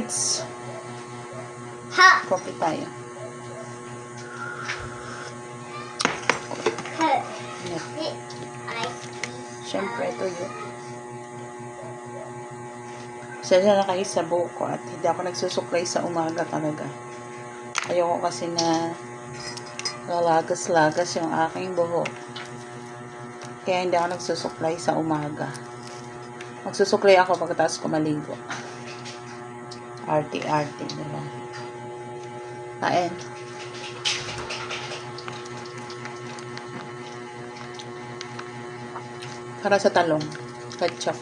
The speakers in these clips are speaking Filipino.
minutes. Ha! Coffee tayo. Ha! Init. I Siyempre, tuyo. Sadya na kayo sa buhok ko at hindi ako nagsusuklay sa umaga talaga. Ayoko kasi na lalagas-lagas yung aking buhok. Kaya hindi ako nagsusuklay sa umaga. Magsusuklay ako pagkatapos ko maligo. Arty-arty, diba? Kain. Para sa talong. Ketchup.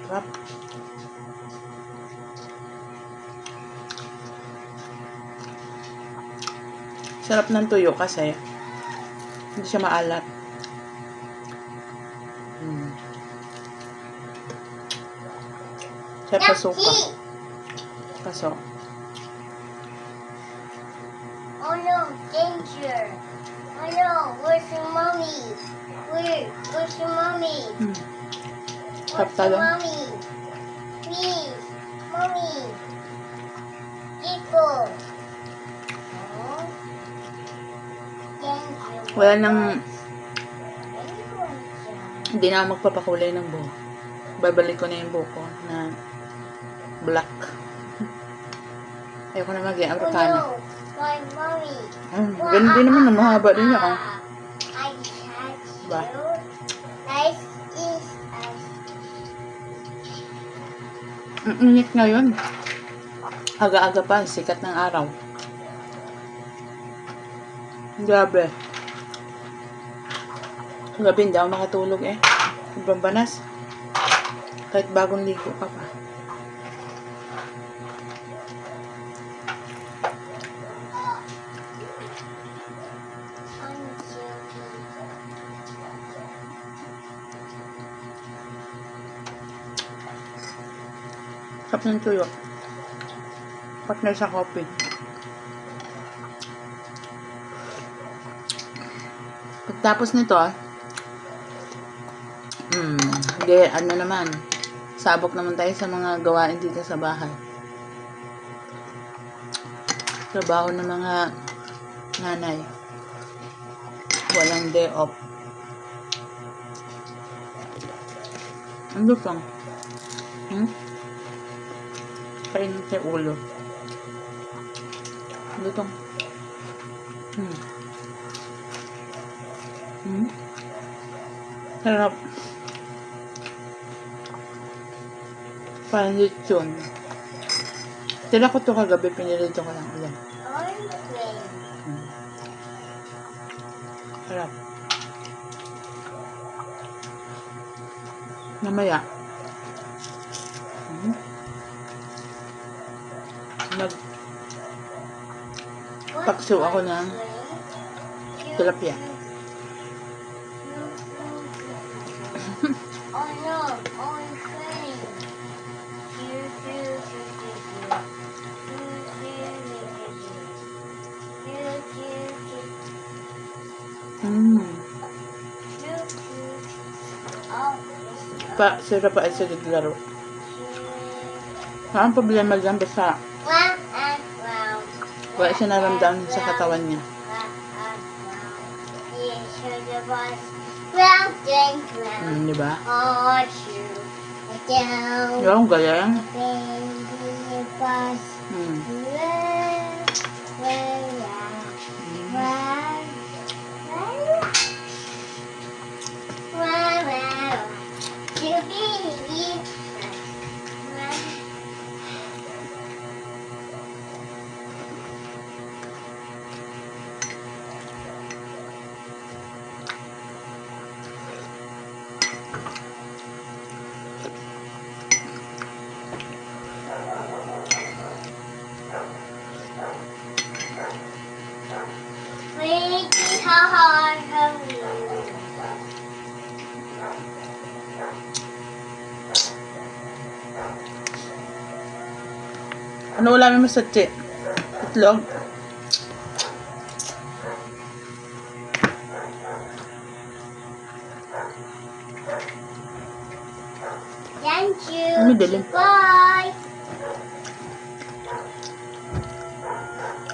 Sarap. Sarap ng tuyo kasi hindi siya maalat. Sarap sa suka. Kaso, Oh no, danger. Oh no, where's your mommy? Where's your mommy? sarap Where's your talong. mommy? Please, mommy. Chico. Oh. Danger. Wala nang, Danger. hindi na ako magpapakulay ng buhok. Babalik ko na yung buhok ko na black. Ayoko na maging Oh Amerikano. no, my mommy. Ganun din naman, mahaba din ako. I catch Ba? you. Nice is Ang init ngayon. Aga-aga pa, sikat ng araw. Grabe. Gabi, hindi ako makatulog eh. Ibang banas. Kahit bagong ligo ka pa. Sarap ng tuyo. Partner sa coffee. Pagtapos nito hindi, ano naman, sabok naman tayo sa mga gawain dito sa bahay. Trabaho ng mga nanay. Walang day off. Ano pang? Kainin sa ulo. Ano tong? Sarap. Parang lechon. Tira ko to kagabi, pinilito ko lang ulan. Sarap. Mamaya. Nagpakso ako ng tilapia. Oh no, oh train. Sarap pa sa naglaro. Ang problema dyan basta wala siya naramdaman sa katawan niya. Di ba? Yung galing. Ano ulamin mo sa itlog? Thank you. Ano, dilim? Bye.